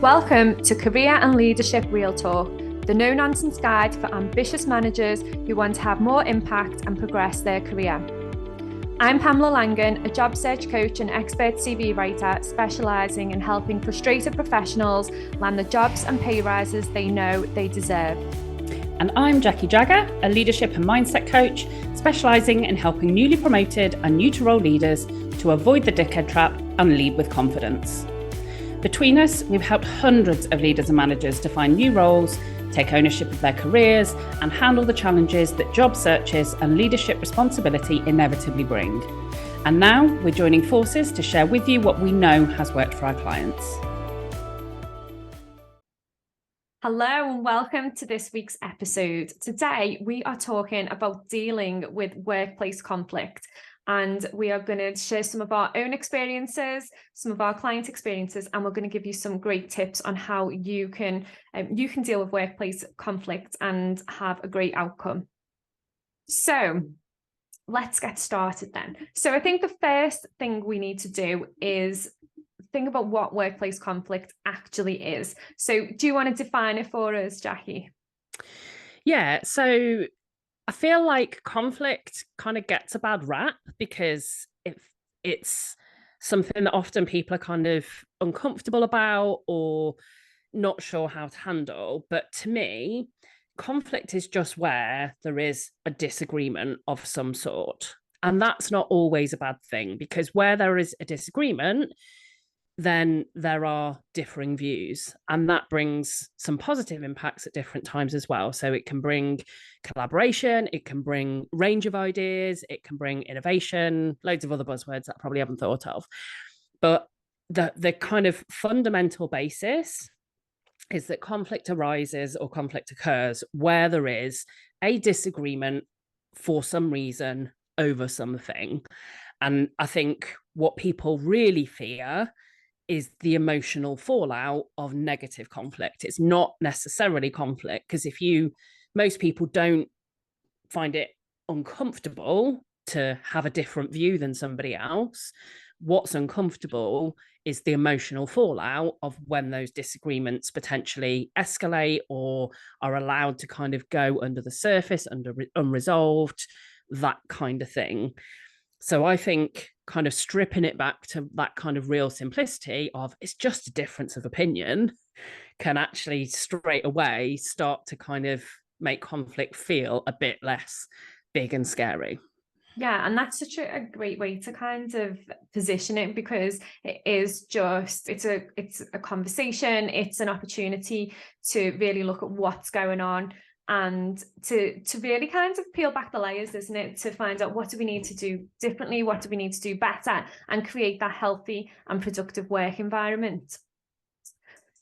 Welcome to Career and Leadership Real Talk, the no-nonsense guide for ambitious managers who want to have more impact and progress their career. I'm Pamela Langan, a job search coach and expert CV writer specialising in helping frustrated professionals land the jobs and pay rises they know they deserve. And I'm Jackie Jagger, a leadership and mindset coach specialising in helping newly promoted and new to role leaders to avoid the dickhead trap and lead with confidence. Between us, we've helped hundreds of leaders and managers to find new roles, take ownership of their careers, and handle the challenges that job searches and leadership responsibility inevitably bring. And now we're joining forces to share with you what we know has worked for our clients. Hello and welcome to this week's episode. Today we are talking about dealing with workplace conflict. And we are going to share some of our own experiences, some of our client experiences, and we're going to give you some great tips on how you can deal with workplace conflict and have a great outcome. So let's get started then. So I think the first thing we need to do is think about what workplace conflict actually is. So do you want to define it for us, Jackie? Yeah, so I feel like conflict kind of gets a bad rap because it's something that often people are kind of uncomfortable about or not sure how to handle. But to me, conflict is just where there is a disagreement of some sort. And that's not always a bad thing, because where there is a disagreement, then there are differing views, and that brings some positive impacts at different times as well. So it can bring collaboration, it can bring range of ideas, it can bring innovation, loads of other buzzwords that I probably haven't thought of. But the kind of fundamental basis is that conflict arises or conflict occurs where there is a disagreement for some reason over something. And I think what people really fear is the emotional fallout of negative conflict. It's not necessarily conflict, because most people don't find it uncomfortable to have a different view than somebody else. What's uncomfortable is the emotional fallout of when those disagreements potentially escalate or are allowed to kind of go under the surface, unresolved, that kind of thing. So I think kind of stripping it back to that kind of real simplicity of it's just a difference of opinion can actually straight away start to kind of make conflict feel a bit less big and scary. Yeah, and that's such a great way to kind of position it, because it is just it's a conversation, it's an opportunity to really look at what's going on and to really kind of peel back the layers, isn't it? To find out, what do we need to do differently, what do we need to do better, and create that healthy and productive work environment.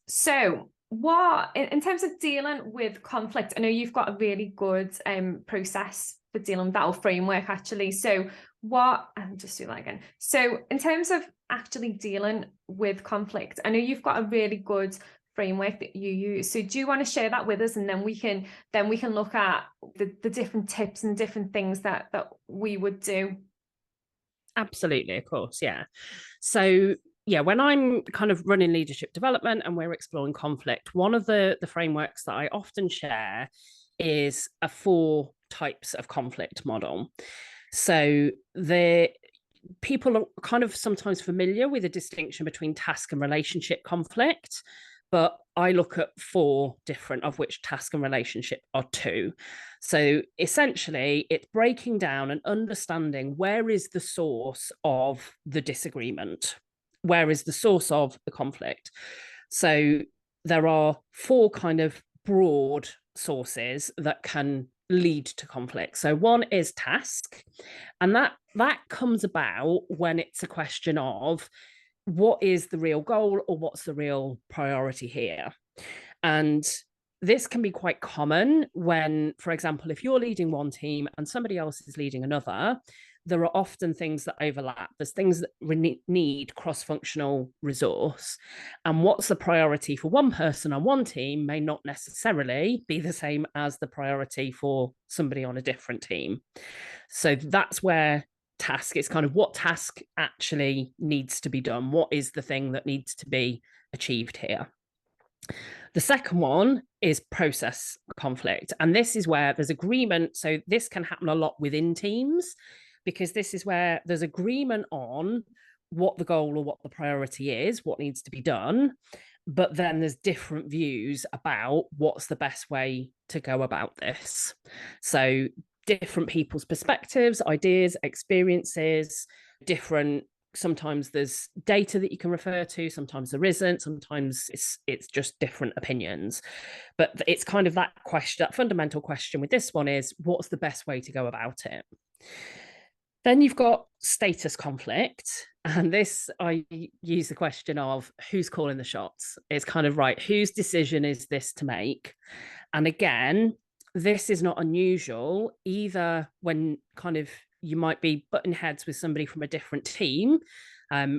So what, in terms of dealing with conflict, I know you've got a really good process for dealing with that, or framework actually. So I'll just do that again. So in terms of actually dealing with conflict, I know you've got a really good framework that you use. So do you want to share that with us, and then we can look at the different tips and different things that we would do? Absolutely, of course, yeah. So yeah, when I'm kind of running leadership development and we're exploring conflict, one of the frameworks that I often share is a 4 types of conflict model. So the people are kind of sometimes familiar with the distinction between task and relationship conflict, but I look at 4 different, of which task and relationship are 2. So essentially, it's breaking down and understanding where is the source of the disagreement, where is the source of the conflict. So there are 4 kind of broad sources that can lead to conflict. So one is task, and that comes about when it's a question of what is the real goal or what's the real priority here. And this can be quite common when, for example, if you're leading one team and somebody else is leading another, there are often things that overlap. There's things that need cross-functional resource. And what's the priority for one person on one team may not necessarily be the same as the priority for somebody on a different team. So that's where task is kind of what task actually needs to be done. What is the thing that needs to be achieved here? The second one is process conflict. And this is where there's agreement. So this can happen a lot within teams, because this is where there's agreement on what the goal or what the priority is, what needs to be done. But then there's different views about what's the best way to go about this. So different people's perspectives, ideas, experiences, different, sometimes there's data that you can refer to, sometimes there isn't, sometimes it's just different opinions. But it's kind of that question, that fundamental question with this one is, what's the best way to go about it? Then you've got status conflict. And this, I use the question of who's calling the shots. It's kind of right, whose decision is this to make? And again, this is not unusual either when kind of you might be butting heads with somebody from a different team,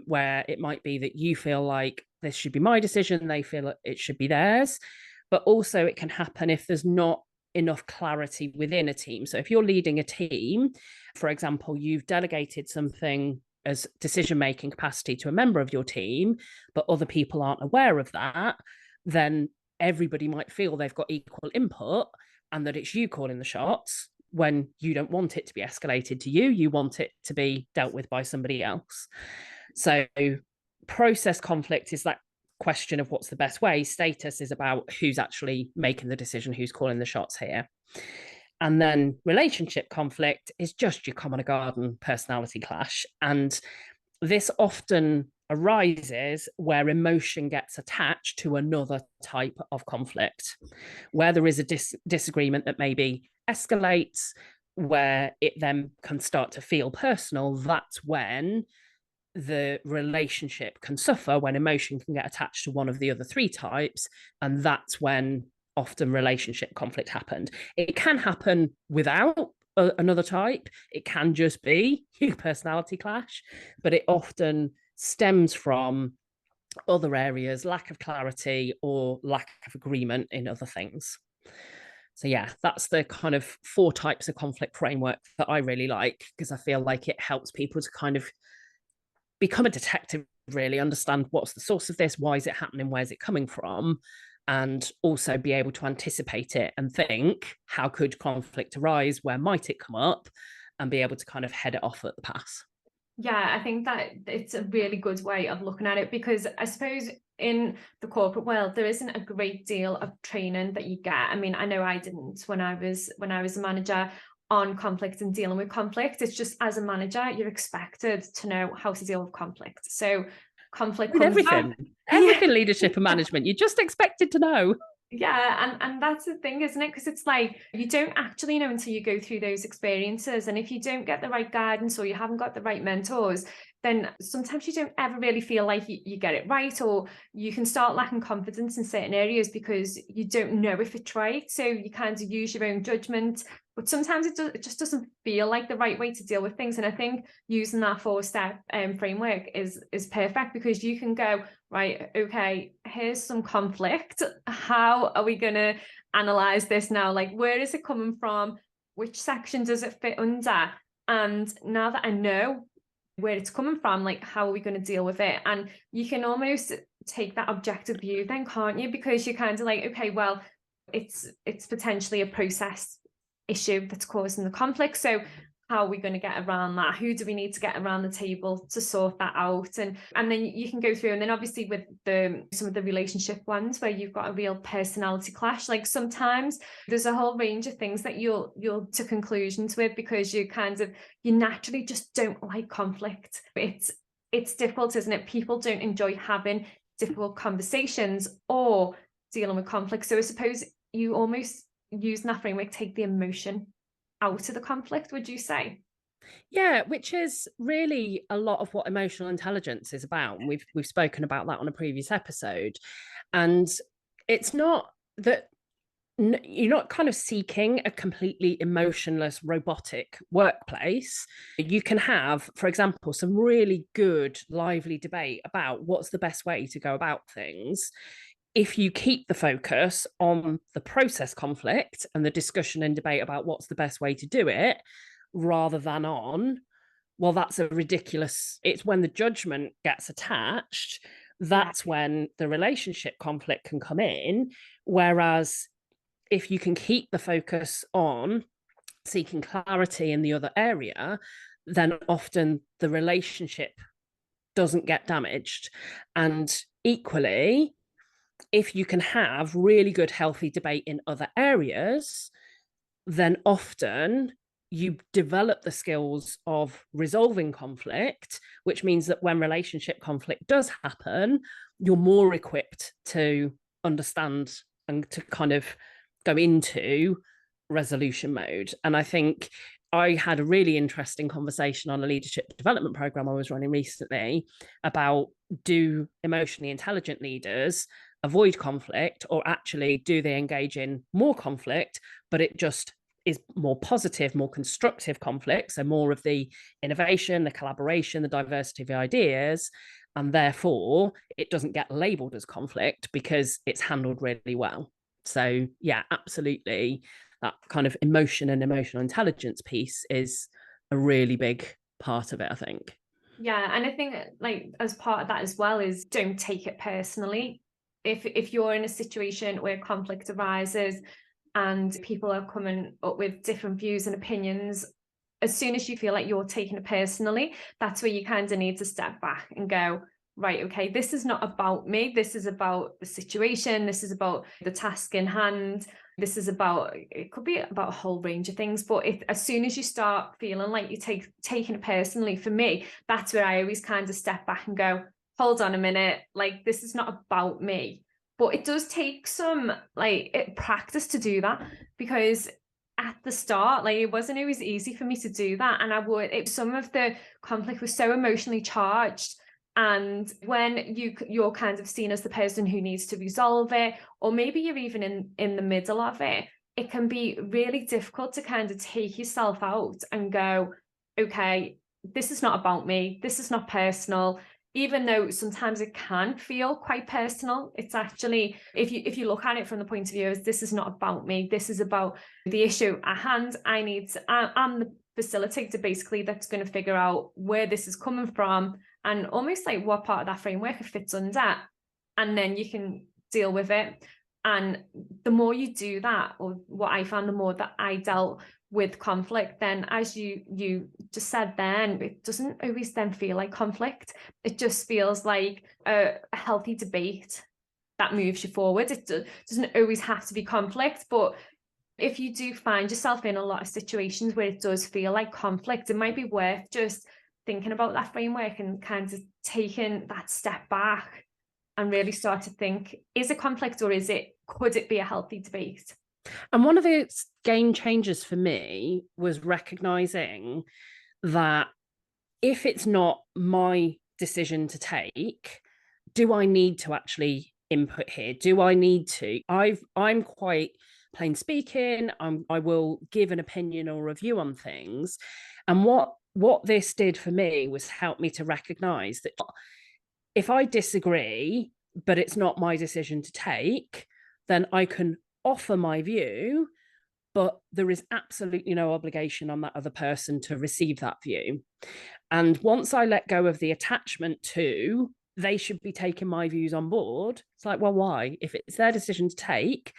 where it might be that you feel like this should be my decision, they feel it should be theirs. But also it can happen if there's not enough clarity within a team. So if you're leading a team, for example, you've delegated something as decision-making capacity to a member of your team, but other people aren't aware of that, then everybody might feel they've got equal input and that it's you calling the shots when you don't want it to be escalated to you. You want it to be dealt with by somebody else. So process conflict is that question of what's the best way. Status is about who's actually making the decision, who's calling the shots here. And then relationship conflict is just your common garden personality clash. And this often arises where emotion gets attached to another type of conflict, where there is a disagreement that maybe escalates, where it then can start to feel personal. That's when the relationship can suffer, when emotion can get attached to one of the other three types. And that's when often relationship conflict happened. It can happen without another type. It can just be your personality clash, but it often stems from other areas, lack of clarity or lack of agreement in other things. So yeah, that's the kind of 4 types of conflict framework that I really like, because I feel like it helps people to kind of become a detective, really understand what's the source of this, why is it happening, where's it coming from, and also be able to anticipate it and think, how could conflict arise, where might it come up, and be able to kind of head it off at the pass. Yeah, I think that it's a really good way of looking at it, because I suppose in the corporate world there isn't a great deal of training that you get. I mean, I know I didn't when I was a manager on conflict and dealing with conflict. It's just, as a manager, you're expected to know how to deal with conflict. So conflict With comes everything, up. everything, leadership and management, you're just expected to know. Yeah, and that's the thing, isn't it? Because it's like you don't actually know until you go through those experiences. And if you don't get the right guidance or you haven't got the right mentors, then sometimes you don't ever really feel like you get it right, or you can start lacking confidence in certain areas because you don't know if it's right. So you kind of use your own judgment, but sometimes it just doesn't feel like the right way to deal with things. And I think using that 4-step framework is perfect, because you can go, right, okay, here's some conflict. How are we going to analyze this now? Like, where is it coming from? Which section does it fit under? And now that I know where it's coming from, like, how are we going to deal with it? And you can almost take that objective view then, can't you? Because you're kind of like, okay, well, it's potentially a process issue that's causing the conflict. So how are we going to get around that? Who do we need to get around the table to sort that out? And then you can go through, and then obviously with some of the relationship ones where you've got a real personality clash, like sometimes there's a whole range of things that you'll to conclusions with, because you naturally just don't like conflict. It's difficult, isn't it? People don't enjoy having difficult conversations or dealing with conflict. So I suppose you almost use that framework, take the emotion out of the conflict, would you say? Yeah, which is really a lot of what emotional intelligence is about. And we've spoken about that on a previous episode. And it's not that you're not kind of seeking a completely emotionless robotic workplace. You can have, for example, some really good lively debate about what's the best way to go about things if you keep the focus on the process conflict and the discussion and debate about what's the best way to do it, rather than on, well, that's a ridiculous, it's when the judgment gets attached that's when the relationship conflict can come in. Whereas if you can keep the focus on seeking clarity in the other area, then often the relationship doesn't get damaged. And equally, if you can have really good, healthy debate in other areas, then often you develop the skills of resolving conflict, which means that when relationship conflict does happen, you're more equipped to understand and to kind of go into resolution mode. And I think I had a really interesting conversation on a leadership development program I was running recently about, do emotionally intelligent leaders avoid conflict, or actually do they engage in more conflict, but it just is more positive, more constructive conflict, so more of the innovation, the collaboration, the diversity of the ideas, and therefore it doesn't get labeled as conflict because it's handled really well. So yeah, absolutely, that kind of emotion and emotional intelligence piece is a really big part of it, I think. Yeah, and I think like as part of that as well is, don't take it personally. If you're in a situation where conflict arises and people are coming up with different views and opinions, as soon as you feel like you're taking it personally, that's where you kind of need to step back and go, right, okay, this is not about me. This is about the situation. This is about the task in hand. This is about, it could be about a whole range of things, but as soon as you start feeling like you're taking it personally, for me, that's where I always kind of step back and go, hold on a minute, like this is not about me. But it does take some practice to do that, because at the start, like it wasn't always easy for me to do that. And some of the conflict was so emotionally charged. And when you're kind of seen as the person who needs to resolve it, or maybe you're even in the middle of it, it can be really difficult to kind of take yourself out and go, okay, this is not about me. This is not personal. Even though sometimes it can feel quite personal, it's actually, if you look at it from the point of view as, this is not about me, this is about the issue at hand. I'm the facilitator basically that's going to figure out where this is coming from and almost like what part of that framework it fits under, and then you can deal with it. And the more you do that, or what I found, the more that I dealt with conflict, then as you just said, then it doesn't always then feel like conflict. It just feels like a healthy debate that moves you forward. It doesn't always have to be conflict, but if you do find yourself in a lot of situations where it does feel like conflict, it might be worth just thinking about that framework and kind of taking that step back and really start to think, is it conflict, or could it be a healthy debate? And one of the game changers for me was recognizing that if it's not my decision to take, do I need to actually input here? Do I need to? I'm quite plain speaking. I will give an opinion or review on things. And what this did for me was help me to recognize that if I disagree, but it's not my decision to take, then I can offer my view, but there is absolutely no obligation on that other person to receive that view. And once I let go of the attachment to, they should be taking my views on board, it's like, well, why? If it's their decision to take,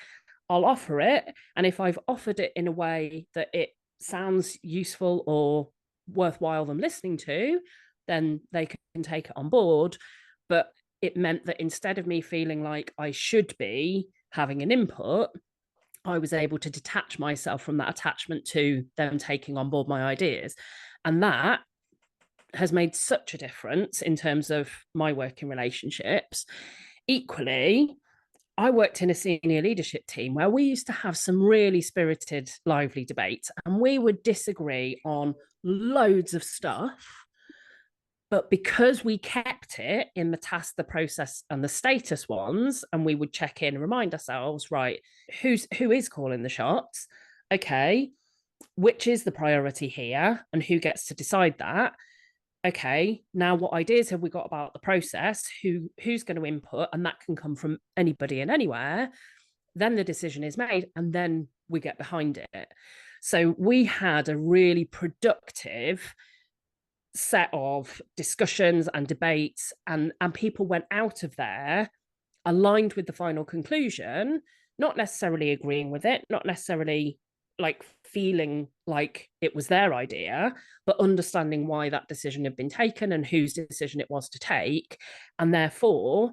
I'll offer it. And if I've offered it in a way that it sounds useful or worthwhile them listening to, then they can take it on board. But it meant that instead of me feeling like I should be having an input, I was able to detach myself from that attachment to them taking on board my ideas. And that has made such a difference in terms of my working relationships. Equally, I worked in a senior leadership team where we used to have some really spirited, lively debates, and we would disagree on loads of stuff. But because we kept it in the task, the process, and the status ones, and we would check in and remind ourselves, right, who is calling the shots? Okay, which is the priority here, and who gets to decide that? Okay, now what ideas have we got about the process? Who's going to input? And that can come from anybody and anywhere. Then the decision is made, and then we get behind it. So we had a really productive set of discussions and debates, and people went out of there aligned with the final conclusion, not necessarily agreeing with it, not necessarily like feeling like it was their idea, but understanding why that decision had been taken and whose decision it was to take. And therefore,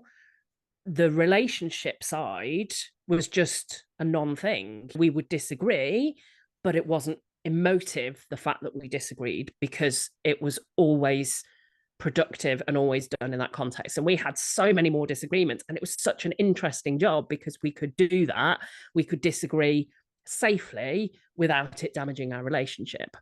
the relationship side was just a non-thing. We would disagree, but it wasn't emotive, the fact that we disagreed, because it was always productive and always done in that context. And we had so many more disagreements, and it was such an interesting job because we could do that. We could disagree safely without it damaging our relationship.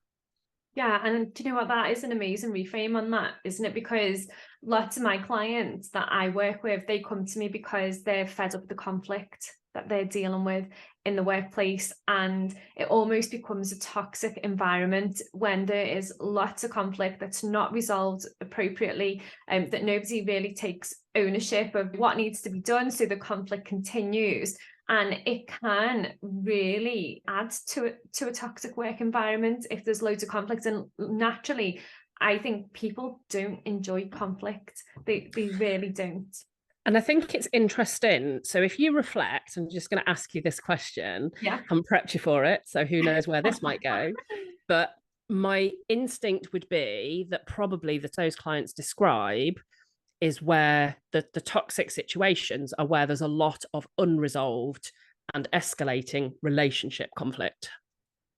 Yeah, and do you know what? That is an amazing reframe on that, isn't it? Because lots of my clients that I work with, they come to me because they're fed up with the conflict that they're dealing with in the workplace, and it almost becomes a toxic environment when there is lots of conflict that's not resolved appropriately, that nobody really takes ownership of what needs to be done, so the conflict continues. And it can really add to a toxic work environment if there's loads of conflict. And naturally, I think people don't enjoy conflict. They really don't. And I think it's interesting. So if you reflect, I'm just going to ask you this question. Yeah. I'm prepped you for it. So who knows where this might go. But my instinct would be that probably that those clients describe is where the toxic situations are, where there's a lot of unresolved and escalating relationship conflict.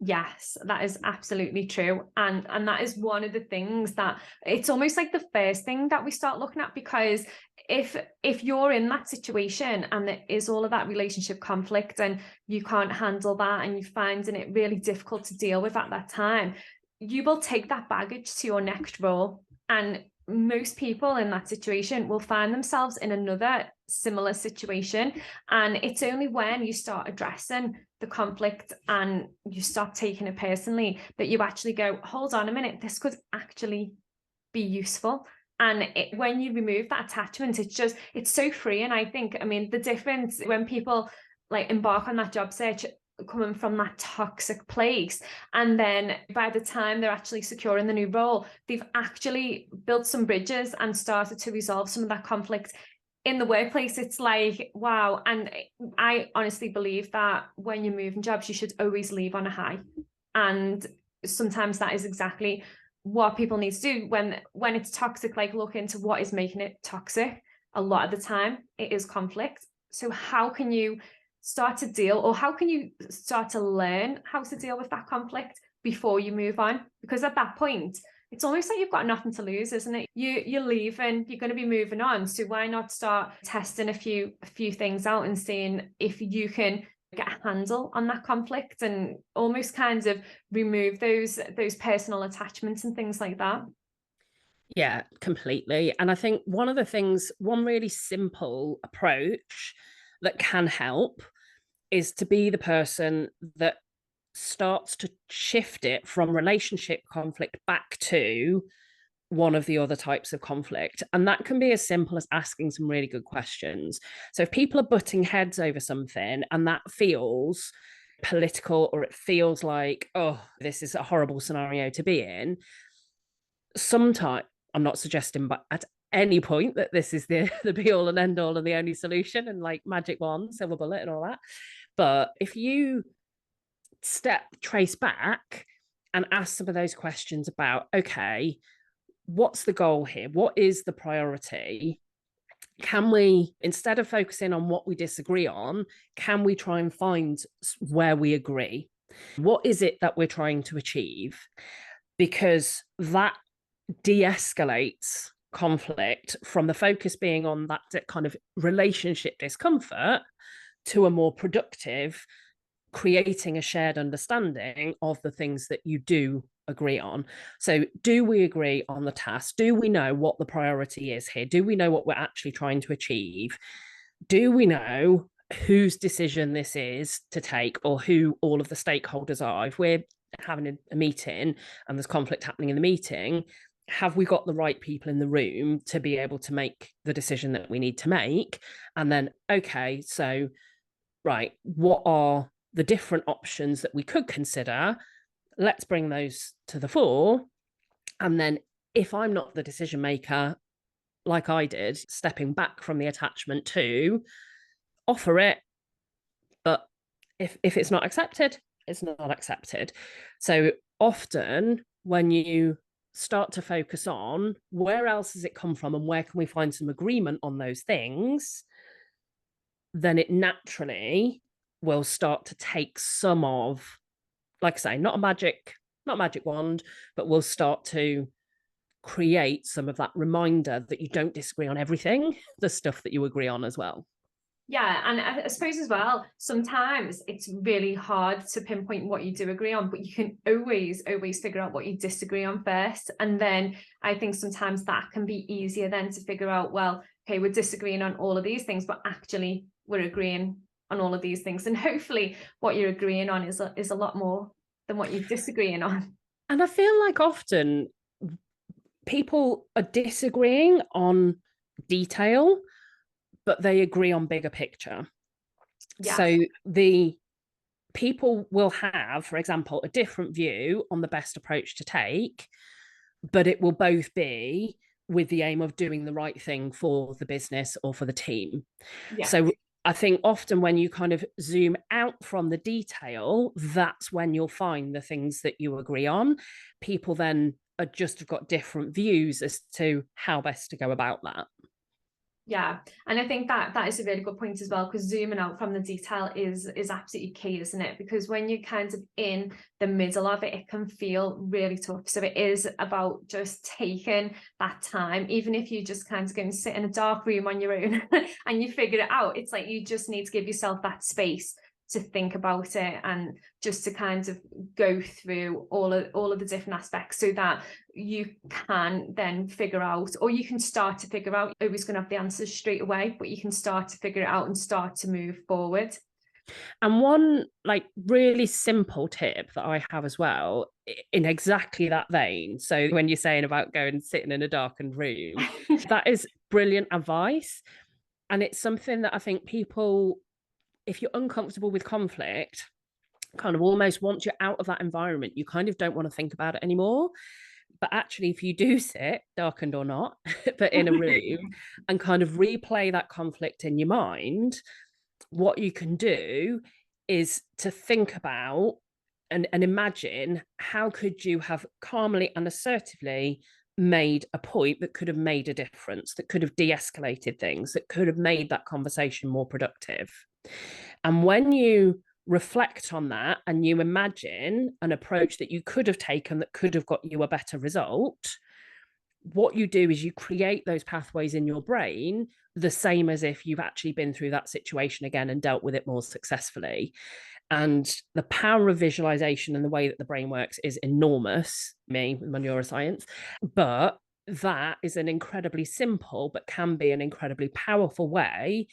Yes, that is absolutely true. And that is one of the things that it's almost like the first thing that we start looking at, because if you're in that situation and there is all of that relationship conflict and you can't handle that and you're finding it really difficult to deal with at that time, you will take that baggage to your next role. And most people in that situation will find themselves in another similar situation. And it's only when you start addressing the conflict and you stop taking it personally that you actually go, hold on a minute, this could actually be useful. And when you remove that attachment, it's so free. And I think, I mean, the difference when people like embark on that job search coming from that toxic place, and then by the time they're actually secure in the new role, they've actually built some bridges and started to resolve some of that conflict in the workplace. It's like, wow. And I honestly believe that when you're moving jobs, you should always leave on a high. And sometimes that is exactly what people need to do when it's toxic. Like, look into what is making it toxic. A lot of the time it is conflict. So how can you start to deal, or how can you start to learn how to deal with that conflict before you move on? Because at that point, it's almost like you've got nothing to lose, isn't it? You're leaving, you're going to be moving on. So why not start testing a few things out and seeing if you can get a handle on that conflict and almost kind of remove those personal attachments and things like that. Yeah, completely. And I think one of the things, one really simple approach that can help is to be the person that starts to shift it from relationship conflict back to one of the other types of conflict. And that can be as simple as asking some really good questions. So if people are butting heads over something and that feels political, or it feels like, oh, this is a horrible scenario to be in, sometimes, I'm not suggesting, but at any point that this is the be all and end all and the only solution and like magic wand, silver bullet and all that. But if you trace back and ask some of those questions about, okay, what's the goal here? What is the priority? Can we, instead of focusing on what we disagree on, can we try and find where we agree? What is it that we're trying to achieve? Because that de-escalates conflict from the focus being on that kind of relationship discomfort to a more productive, creating a shared understanding of the things that you do agree on. So do we agree on the task? Do we know what the priority is here? Do we know what we're actually trying to achieve? Do we know whose decision this is to take, or who all of the stakeholders are? If we're having a meeting and there's conflict happening in the meeting, have we got the right people in the room to be able to make the decision that we need to make? And then, okay, so, right, what are the different options that we could consider? Let's bring those to the fore. And then if I'm not the decision maker, like I did, stepping back from the attachment to offer it, but if it's not accepted, it's not accepted. So often when you start to focus on where else has it come from and where can we find some agreement on those things, then it naturally will start to take some of, like I say, not a magic wand, but we'll start to create some of that reminder that you don't disagree on everything, the stuff that you agree on as well. Yeah, and I suppose as well, sometimes it's really hard to pinpoint what you do agree on, but you can always figure out what you disagree on first. And then I think sometimes that can be easier then to figure out, well, okay, we're disagreeing on all of these things, but actually we're agreeing on all of these things. And hopefully what you're agreeing on is a lot more than what you're disagreeing on. And I feel like often people are disagreeing on detail, but they agree on bigger picture. Yeah. So the people will have, for example, a different view on the best approach to take, but it will both be with the aim of doing the right thing for the business or for the team. Yeah. So I think often when you kind of zoom out from the detail, that's when you'll find the things that you agree on. People then are just have got different views as to how best to go about that. Yeah, and I think that is a really good point as well, because zooming out from the detail is absolutely key, isn't it? Because when you're kind of in the middle of it, it can feel really tough. So it is about just taking that time, even if you just kind of go and sit in a dark room on your own and you figure it out. It's like you just need to give yourself that space to think about it and just to kind of go through all of the different aspects so that you can then figure out, or you can start to figure out. You're always going to have the answers straight away, but you can start to figure it out and start to move forward. And one like really simple tip that I have as well in exactly that vein. So when you're saying about going and sitting in a darkened room, that is brilliant advice. And it's something that I think people, if you're uncomfortable with conflict, kind of almost once you're out of that environment, you kind of don't want to think about it anymore. But actually, if you do sit, darkened or not, but in a room and kind of replay that conflict in your mind, what you can do is to think about and imagine how could you have calmly and assertively made a point that could have made a difference, that could have de-escalated things, that could have made that conversation more productive. And when you reflect on that and you imagine an approach that you could have taken that could have got you a better result, what you do is you create those pathways in your brain the same as if you've actually been through that situation again and dealt with it more successfully. And the power of visualization and the way that the brain works is enormous, me with my neuroscience. But that is an incredibly simple, but can be an incredibly powerful way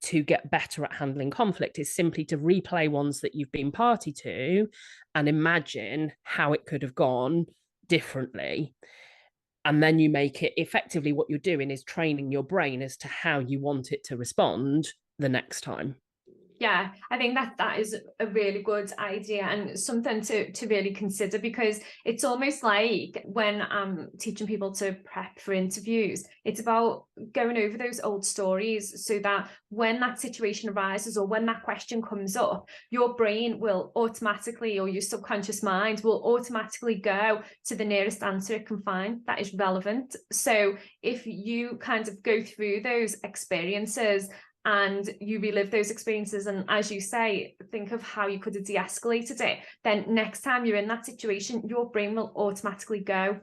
to get better at handling conflict, is simply to replay ones that you've been party to and imagine how it could have gone differently. And then you make it effectively, what you're doing is training your brain as to how you want it to respond the next time. Yeah, I think that is a really good idea and something to really consider, because it's almost like when I'm teaching people to prep for interviews, it's about going over those old stories so that when that situation arises or when that question comes up, your brain will automatically, or your subconscious mind will automatically go to the nearest answer it can find that is relevant. So if you kind of go through those experiences and you relive those experiences, and as you say, think of how you could have de-escalated it, then next time you're in that situation, your brain will automatically go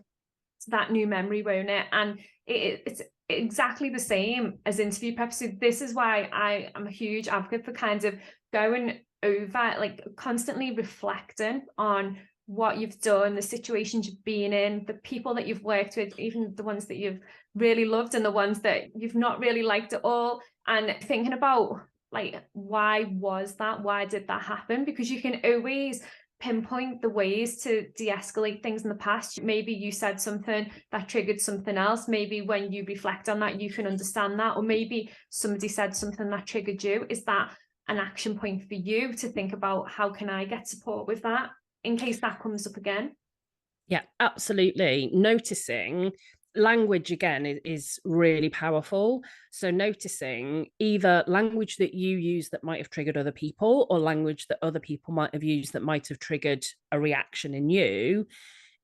to that new memory, won't it? And it's exactly the same as interview prep. So this is why I am a huge advocate for kind of going over, like constantly reflecting on what you've done, the situations you've been in, the people that you've worked with, even the ones that you've really loved and the ones that you've not really liked at all, and thinking about like, why was that? Why did that happen? Because you can always pinpoint the ways to de-escalate things in the past. Maybe you said something that triggered something else. Maybe when you reflect on that, you can understand that. Or maybe somebody said something that triggered you. Is that an action point for you to think about, how can I get support with that in case that comes up again? Yeah, absolutely. Noticing language again is really powerful. So noticing either language that you use that might have triggered other people, or language that other people might have used that might have triggered a reaction in you,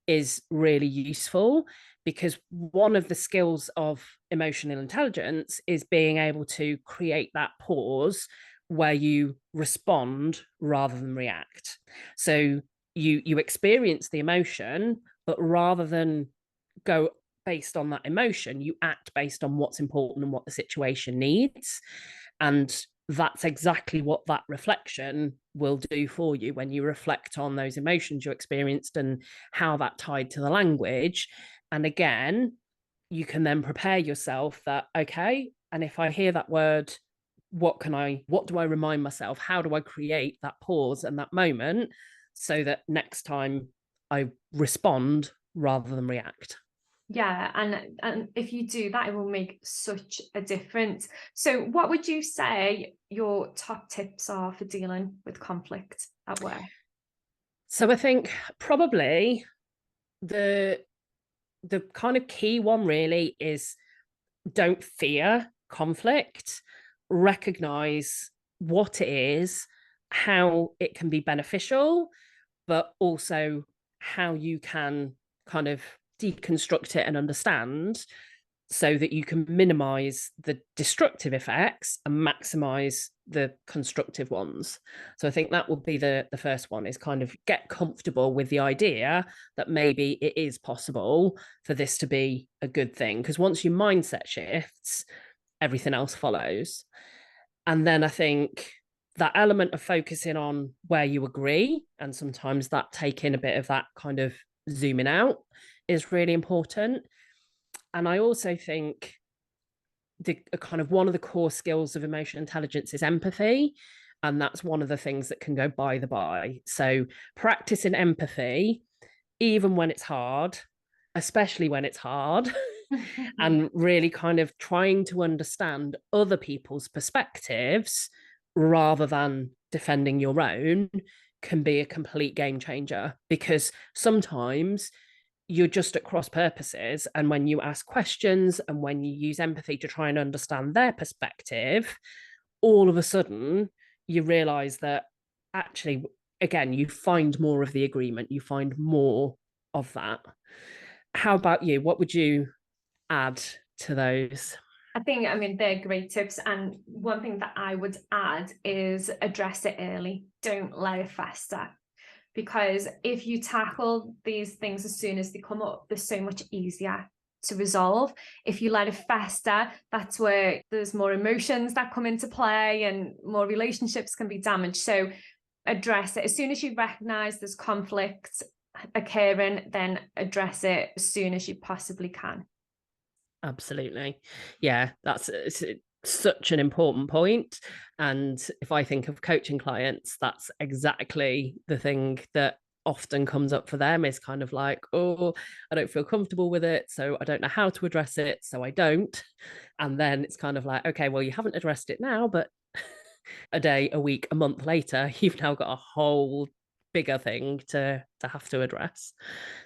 is really useful, because one of the skills of emotional intelligence is being able to create that pause where you respond rather than react. So you experience the emotion, but rather than go based on that emotion, you act based on what's important and what the situation needs. And that's exactly what that reflection will do for you when you reflect on those emotions you experienced and how that tied to the language. And again, you can then prepare yourself that, okay, and if I hear that word, what do I remind myself? How do I create that pause and that moment so that next time I respond rather than react? Yeah, and if you do that, it will make such a difference. So what would you say your top tips are for dealing with conflict at work? So I think probably the the kind of key one really is, don't fear conflict, recognize what it is, how it can be beneficial, but also how you can kind of deconstruct it and understand, so that you can minimize the destructive effects and maximize the constructive ones. So I think that would be the first one, is kind of get comfortable with the idea that maybe it is possible for this to be a good thing, because once your mindset shifts, everything else follows. And then I think that element of focusing on where you agree, and sometimes that taking a bit of that kind of zooming out, is really important. And I also think the kind of one of the core skills of emotional intelligence is empathy. And that's one of the things that can go by the by. So practicing empathy, even when it's hard, especially when it's hard, and really kind of trying to understand other people's perspectives rather than defending your own, can be a complete game changer, because sometimes you're just at cross purposes. And when you ask questions and when you use empathy to try and understand their perspective, all of a sudden you realize that actually, again, you find more of the agreement, you find more of that. How about you? What would you add to those? I think, I mean, they're great tips. And one thing that I would add is address it early. Don't let it fester. Because if you tackle these things as soon as they come up, they're so much easier to resolve. If you let it fester, that's where there's more emotions that come into play and more relationships can be damaged. So address it. As soon as you recognize there's conflict occurring, then address it as soon as you possibly can. Absolutely. Yeah, it's such an important point. And if I think of coaching clients, that's exactly the thing that often comes up for them, is kind of like, oh, I don't feel comfortable with it, so I don't know how to address it, so I don't. And then it's kind of like, okay, well, you haven't addressed it now, but a day, a week, a month later, you've now got a whole bigger thing to have to address.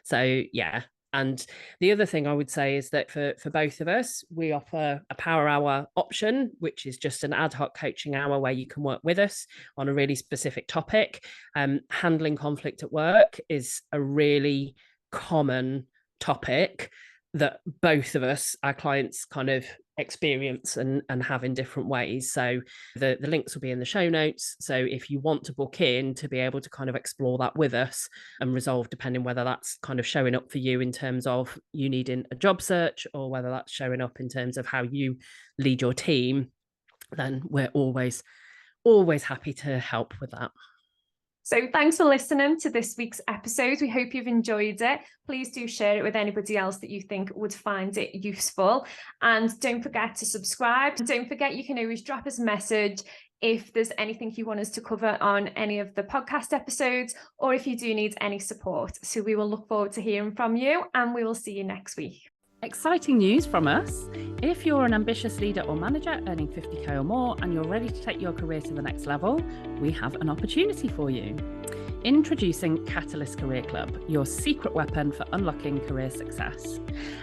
So yeah. And the other thing I would say is that for both of us, we offer a power hour option, which is just an ad hoc coaching hour where you can work with us on a really specific topic. Handling conflict at work is a really common topic that both of us, our clients, kind of experience and have in different ways. So the links will be in the show notes. So if you want to book in to be able to kind of explore that with us and resolve, depending whether that's kind of showing up for you in terms of you needing a job search, or whether that's showing up in terms of how you lead your team, then we're always happy to help with that. So thanks for listening to this week's episode. We hope you've enjoyed it. Please do share it with anybody else that you think would find it useful. And don't forget to subscribe. Don't forget, you can always drop us a message if there's anything you want us to cover on any of the podcast episodes, or if you do need any support. So we will look forward to hearing from you, and we will see you next week. Exciting news from us. If you're an ambitious leader or manager earning 50k or more and you're ready to take your career to the next level, we have an opportunity for you. Introducing Catalyst Career Club, your secret weapon for unlocking career success.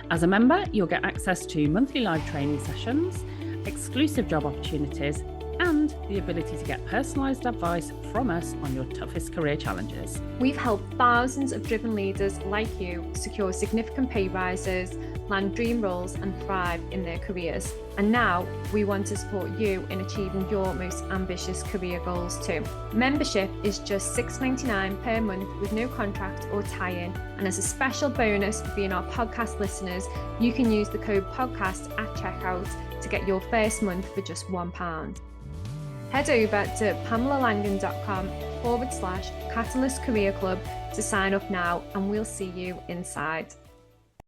As a member, you'll get access to monthly live training sessions, exclusive job opportunities, and the ability to get personalised advice from us on your toughest career challenges. We've helped thousands of driven leaders like you secure significant pay rises, land dream roles, and thrive in their careers. And now we want to support you in achieving your most ambitious career goals too. Membership is just $6.99 per month with no contract or tie-in. And as a special bonus for being our podcast listeners, you can use the code podcast at checkout to get your first month for just £1. Head over to pamelalangan.com/Catalyst Career Club to sign up now, and we'll see you inside.